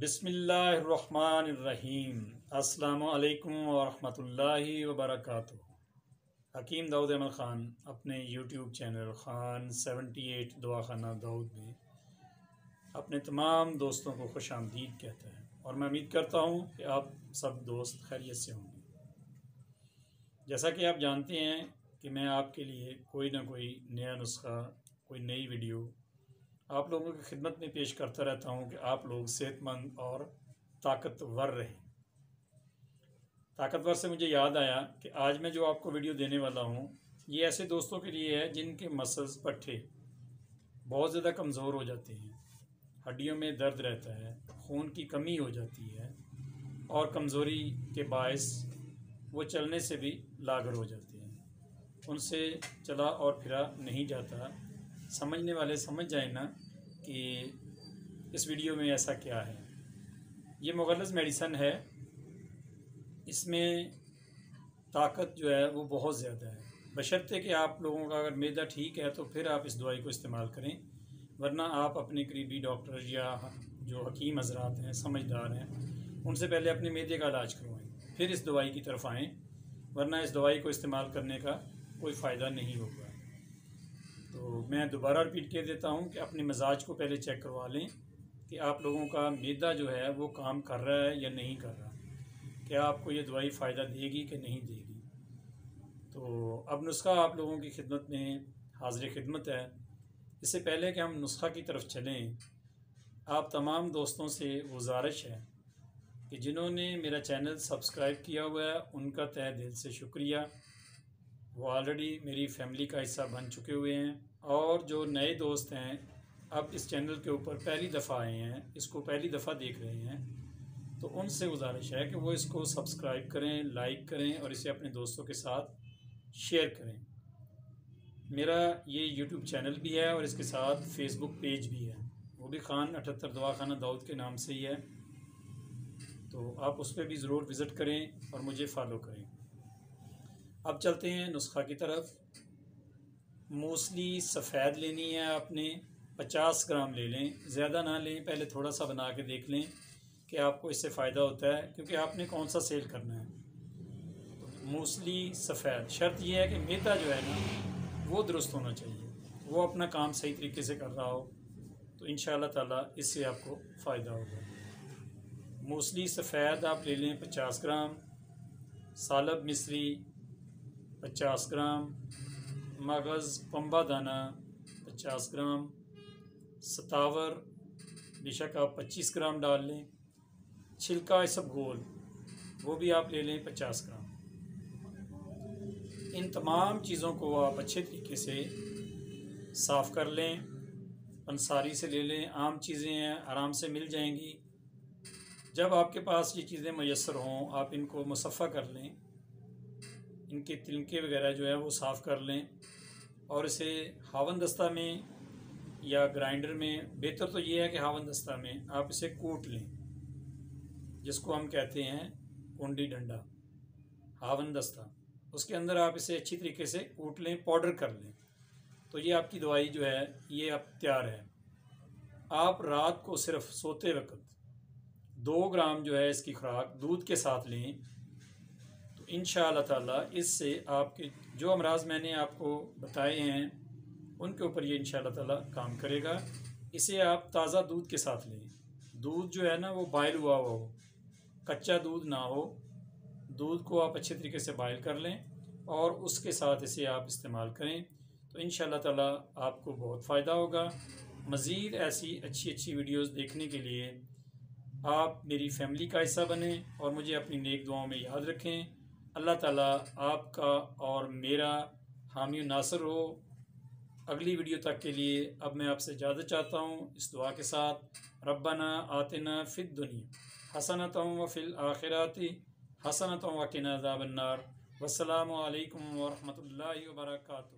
बिस्मिल्लाहिर्रहमानिर्रहीम। अस्सलामु अलैकुम वरहमतुल्लाहि वबरकातुहू। हकीम दाऊद अहमद ख़ान अपने यूट्यूब चैनल ख़ान 78 दवाखाना दाऊद में अपने तमाम दोस्तों को खुश आमदीद कहता है और मैं उम्मीद करता हूँ कि आप सब दोस्त खैरियत से होंगे। जैसा कि आप जानते हैं कि मैं आपके लिए कोई ना कोई नया नुस्खा, कोई नई वीडियो आप लोगों की खिदमत में पेश करता रहता हूं कि आप लोग सेहतमंद और ताकतवर रहें। ताकतवर से मुझे याद आया कि आज मैं जो आपको वीडियो देने वाला हूं ये ऐसे दोस्तों के लिए है जिनके मसल्स पट्टे बहुत ज़्यादा कमज़ोर हो जाते हैं, हड्डियों में दर्द रहता है, खून की कमी हो जाती है और कमज़ोरी के बायस वो चलने से भी लागर हो जाते हैं, उनसे चला और फिरा नहीं जाता। समझने वाले समझ जाए ना कि इस वीडियो में ऐसा क्या है। ये मुगल्लज़ मेडिसन है, इसमें ताकत जो है वो बहुत ज़्यादा है, बशर्ते कि आप लोगों का अगर मैदा ठीक है तो फिर आप इस दवाई को इस्तेमाल करें, वरना आप अपने करीबी डॉक्टर या जो हकीम हजरात हैं, समझदार हैं, उनसे पहले अपने मैदे का इलाज करवाएं, फिर इस दवाई की तरफ आएँ, वरना इस दवाई को इस्तेमाल करने का कोई फ़ायदा नहीं होगा। तो मैं दोबारा रिपीट कर देता हूँ कि अपने मिजाज को पहले चेक करवा लें कि आप लोगों का मैदा जो है वो काम कर रहा है या नहीं कर रहा, क्या आपको ये दवाई फ़ायदा देगी कि नहीं देगी। तो अब नुस्खा आप लोगों की खिदमत में हाज़िर खिदमत है। इससे पहले कि हम नुस्खा की तरफ चलें, आप तमाम दोस्तों से गुजारिश है कि जिन्होंने मेरा चैनल सब्सक्राइब किया हुआ है उनका तहे दिल से शुक्रिया, वो ऑलरेडी मेरी फैमिली का हिस्सा बन चुके हुए हैं। और जो नए दोस्त हैं अब इस चैनल के ऊपर पहली दफ़ा आए हैं, इसको पहली दफ़ा देख रहे हैं, तो उनसे गुजारिश है कि वो इसको सब्सक्राइब करें, लाइक करें और इसे अपने दोस्तों के साथ शेयर करें। मेरा ये यूट्यूब चैनल भी है और इसके साथ फेसबुक पेज भी है, वो भी ख़ान 78 दवाखाना दाऊद के नाम से ही है, तो आप उस पर भी ज़रूर विज़िट करें और मुझे फ़ॉलो करें। अब चलते हैं नुस्खा की तरफ। मूसली सफ़ेद लेनी है आपने, 50 ग्राम ले लें, ज़्यादा ना लें, पहले थोड़ा सा बना के देख लें कि आपको इससे फ़ायदा होता है, क्योंकि आपने कौन सा सेल करना है। तो मूसली सफ़ेद, शर्त यह है कि मैदा जो है ना वो दुरुस्त होना चाहिए, वो अपना काम सही तरीके से कर रहा हो, तो इंशाअल्लाह ताला इससे आपको फ़ायदा होगा। मूसली सफ़ेद आप ले लें 50 ग्राम, सालब मिस्री 50 ग्राम, मगज़ पंबा दाना 50 ग्राम, सतावर बेशक आप 25 ग्राम डाल लें, छिलका इसबगोल वो भी आप ले लें 50 ग्राम। इन तमाम चीज़ों को आप अच्छे तरीके से साफ़ कर लें, पंसारी से ले लें, आम चीज़ें हैं आराम से मिल जाएंगी। जब आपके पास ये चीज़ें मैसर हों आप इनको मुसफ़्फ़ा कर लें, इनके तिनके वगैरह जो है वो साफ़ कर लें और इसे हावन दस्ता में या ग्राइंडर में, बेहतर तो ये है कि हावन दस्ता में आप इसे कूट लें, जिसको हम कहते हैं कुंडी डंडा, हावन दस्ता, उसके अंदर आप इसे अच्छी तरीके से कूट लें, पाउडर कर लें। तो ये आपकी दवाई जो है ये अब तैयार है। आप रात को सिर्फ सोते वक्त 2 ग्राम जो है इसकी खुराक दूध के साथ लें, तो इंशाअल्लाह ताला इससे आपके जो अमराज मैंने आपको बताए हैं उनके ऊपर ये इंशाअल्लाह ताला काम करेगा। इसे आप ताज़ा दूध के साथ लें, दूध जो है ना वो बॉयल हुआ हो, कच्चा दूध ना हो, दूध को आप अच्छे तरीके से बॉयल कर लें और उसके साथ इसे आप इस्तेमाल करें, तो इंशाअल्लाह ताला आपको बहुत फ़ायदा होगा। मज़ीद ऐसी अच्छी अच्छी वीडियोज़ देखने के लिए आप मेरी फैमिली का हिस्सा बनें और मुझे अपनी नेक दुआओं में याद रखें। अल्लाह ताला आपका और मेरा हामी नासर हो। अगली वीडियो तक के लिए अब मैं आपसे इजाज़त चाहता हूँ इस दुआ के साथ, रब्बना आतिना फिद दुनिया हसनतम व फिल आखिराति हसनतम व क़िना अज़ाबन्नार। वस्सलामु अलैकुम व रहमतुल्लाहि व बरकातुहू।